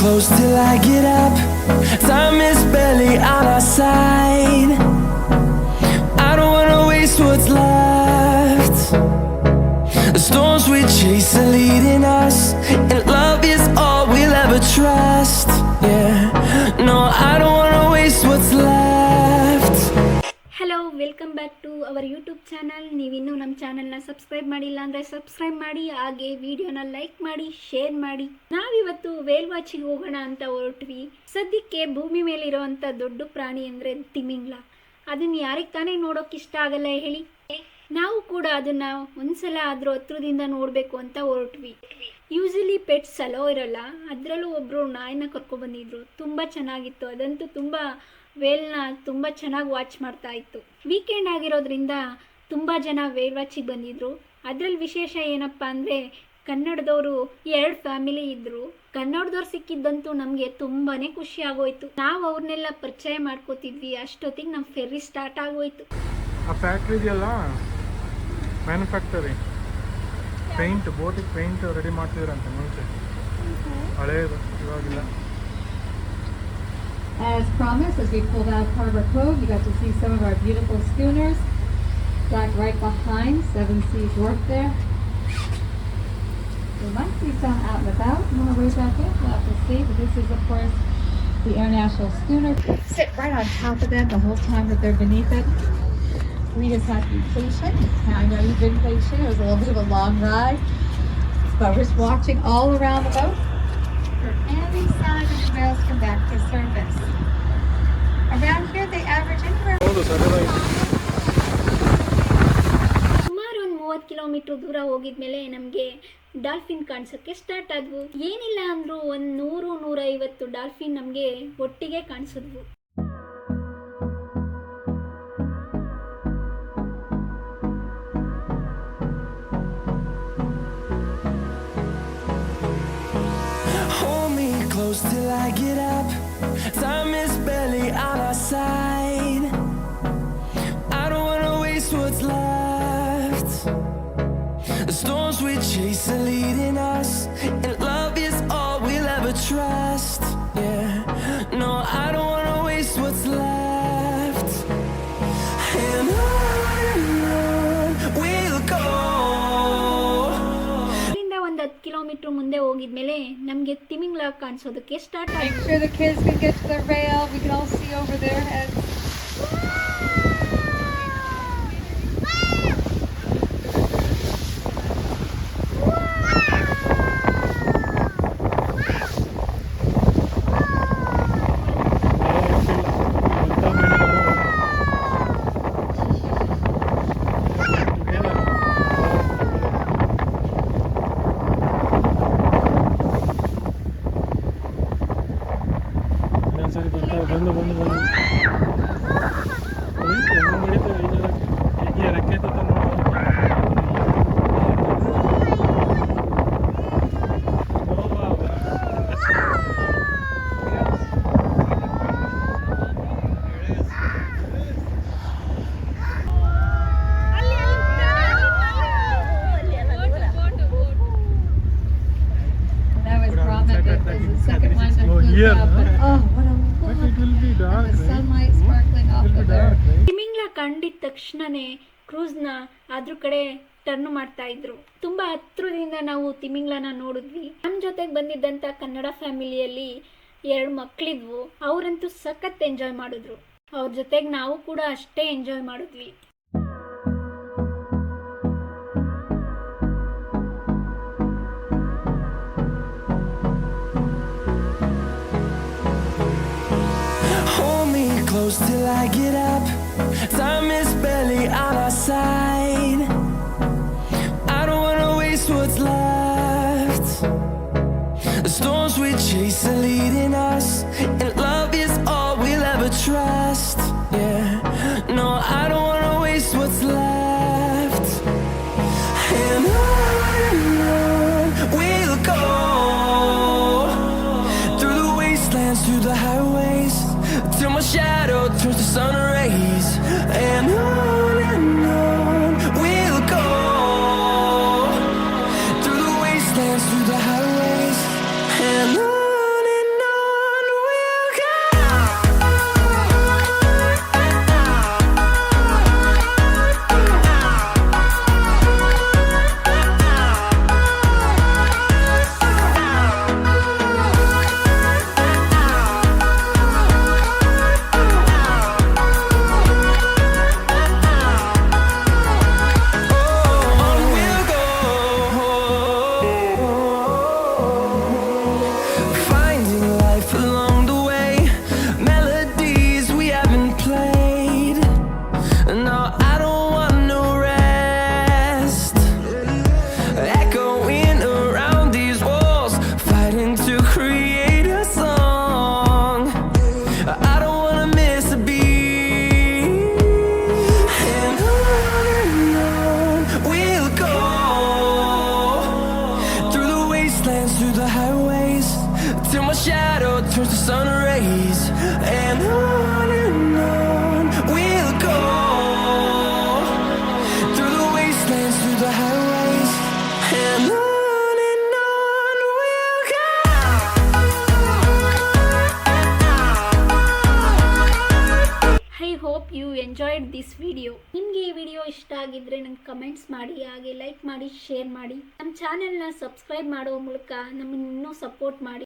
close till I get up. Time is barely on our side. I don't wanna waste what's left. The storms we chase are leading us, and love is all we'll ever trust. Yeah, no, I don't wanna waste what's left. Hello, welcome back to our YouTube channel. ನೀವಿನ್ನೂ ನಮ್ಮ ಚಾನಲ್ನ subscribe ಮಾಡಿಲ್ಲ ಅಂದರೆ subscribe ಮಾಡಿ, ಹಾಗೆ ವಿಡಿಯೋನ like ಮಾಡಿ, share ಮಾಡಿ. ನಾವಿವತ್ತು ವೇಲ್ ವಾಚಿಗೆ ಹೋಗೋಣ ಅಂತ ಹೊರಟ್ವಿ. ಸದ್ಯಕ್ಕೆ ಭೂಮಿ ಮೇಲಿರೋವಂಥ ದೊಡ್ಡ ಪ್ರಾಣಿ ಅಂದರೆ ತಿಮಿಂಗ್ಲ. ಅದನ್ನು ಯಾರಿಗೆ ತಾನೇ ನೋಡೋಕೆ ಇಷ್ಟ ಆಗಲ್ಲ ಹೇಳಿ. ನಾವು ಕೂಡ ಅದನ್ನು ಒಂದ್ಸಲ ಆದರೂ ಹತ್ರದಿಂದ ನೋಡಬೇಕು ಅಂತ ಹೊರಟ್ವಿ. ಯೂಶಲಿ ಪೆಟ್ಸ್ ಅಲೋ ಇರೋಲ್ಲ, ಅದರಲ್ಲೂ ಒಬ್ಬರು ನಾಯಿನ ಕರ್ಕೊಬಂದಿದ್ರು. ತುಂಬ ಚೆನ್ನಾಗಿತ್ತು. ಅದಂತೂ ತುಂಬ ವೇಲ್ನ ತುಂಬ ಚೆನ್ನಾಗಿ ವಾಚ್ ಮಾಡ್ತಾ ಇತ್ತು. ವೀಕೆಂಡ್ ಆಗಿರೋದ್ರಿಂದ ತುಂಬ ಜನ ವೇಲ್ ವಾಚಿಗೆ ಬಂದಿದ್ರು. ಅದರಲ್ಲಿ ವಿಶೇಷ ಏನಪ್ಪ ಅಂದರೆ ಕನ್ನಡದವರು 2 ಫ್ಯಾಮಿಲಿ ಇದ್ದರು. ಕನ್ನಡದವ್ರು ಸಿಕ್ಕಿದ್ದಂತೂ ನಮಗೆ ತುಂಬಾ ಖುಷಿ ಆಗೋಯ್ತು. ನಾವು ಅವ್ರನ್ನೆಲ್ಲ ಪರಿಚಯ ಮಾಡ್ಕೋತಿದ್ವಿ. ಅಷ್ಟೊತ್ತಿಗೆ ನಮ್ಮ ಫೆರ್ರಿ ಸ್ಟಾರ್ಟ್ ಆಗೋಯ್ತು. ಆ ಫ್ಯಾಕ್ಟ್ರಿ ಇದೆಯಲ್ಲ, ಮ್ಯಾನುಫ್ಯಾಕ್ಚರಿಂಗ್ ಪೇಂಟ್, ಬೋಟಿಗೆ ಪೇಂಟ್ ರೆಡಿ ಮಾಡ್ತಿದ್ರಂತೆ ಮುಂಚೆ, ಹಳೇದು, ಇವಾಗಿಲ್ಲ. As promised, as we pulled out of Harbor Cove, you got to see some of our beautiful schooners. Back right behind, Seven Seas Wharf there. You might see some out and about. I'm going to wave back in. We'll have to see. But this is, of course, the Air National schooner. Sit right on top of them the whole time that they're beneath it. We just have to be patient. I know you've been patient. It was a little bit of a long ride. But we're just watching all around the boat for any sign of the whales come back to surface. Around here they average anywhere. ಸುಮಾರು ಒಂದು 30 kilometre ದೂರ ಹೋಗಿದ್ಮೇಲೆ ನಮಗೆ dolphin ಕಾಣಿಸೋಕ್ಕೆ start ಆದವು. ಏನಿಲ್ಲ ಅಂದರೂ ಒಂದು 100-150 dolphin ನಮಗೆ ಒಟ್ಟಿಗೆ ಕಾಣಿಸಿದ್ವು. Till I get up, time is barely on our side. I don't wanna waste what's left. The storms we chase are leading us, and love is all we'll ever trust. Yeah, no, I don't wanna waste what's left. And on we'll go. 10 kilometre ಮುಂದೆ ಹೋಗಿದ್ಮೇಲೆ ನಮಗೆ ತಿಮಿಂಗ್ಲ ಕಾಣಿಸೋದಕ್ಕೆ start ಆಯ್ತು. Make sure the kids can get to the rail. We can all see over their heads. ತಿಮಿಂಗ್ಲ ಕಂಡಿದ ತಕ್ಷಣನೇ ಕ್ರೂಸ್ನ ಅದ್ರ ಕಡೆ turn ಮಾಡ್ತಾ ಇದ್ರು. ತುಂಬಾ ಹತ್ರದಿಂದ ನಾವು ತಿಮಿಂಗ್ಲನ ನೋಡಿದ್ವಿ. ನಮ್ಮ ಜೊತೆಗೆ ಬಂದಿದ್ದಂಥ ಕನ್ನಡ ಫ್ಯಾಮಿಲಿಯಲ್ಲಿ 2 ಮಕ್ಕಳಿದ್ವು. ಅವರಂತೂ ಸಖತ್ ಎಂಜಾಯ್ ಮಾಡಿದ್ರು. ಅವ್ರ ಜೊತೆಗೆ ನಾವು ಕೂಡ ಅಷ್ಟೇ ಎಂಜಾಯ್ ಮಾಡಿದ್ವಿ. Close till I get up. Time is barely on our side. I don't wanna waste what's left. The storms we chase are leading us, and love is all we'll ever trust. Yeah, no, I don't wanna waste what's left. And on we'll go, through the wastelands, through the highways, till my shadow turns to sun rays. And on we'll go, through the wastelands, through the highways. And on turns to sun rays, and on we'll go, through the wastelands, through the highways, and on we'll go. I hope you enjoyed this video. ನಿಮಗೆ ಈ video ಇಷ್ಟ ಆಗಿದ್ರೆ ನಂಗೆ comments ಮಾಡಿ, ಹಾಗೆ like ಮಾಡಿ, share ಮಾಡಿ. ನಮ್ಮ ಚಾನೆಲ್ನ ಸಬ್ಸ್ಕ್ರೈಬ್ ಮಾಡೋ ಮೂಲಕ ನಮ್ಮನ್ನು ಇನ್ನೂ ಸಪೋರ್ಟ್ ಮಾಡಿ.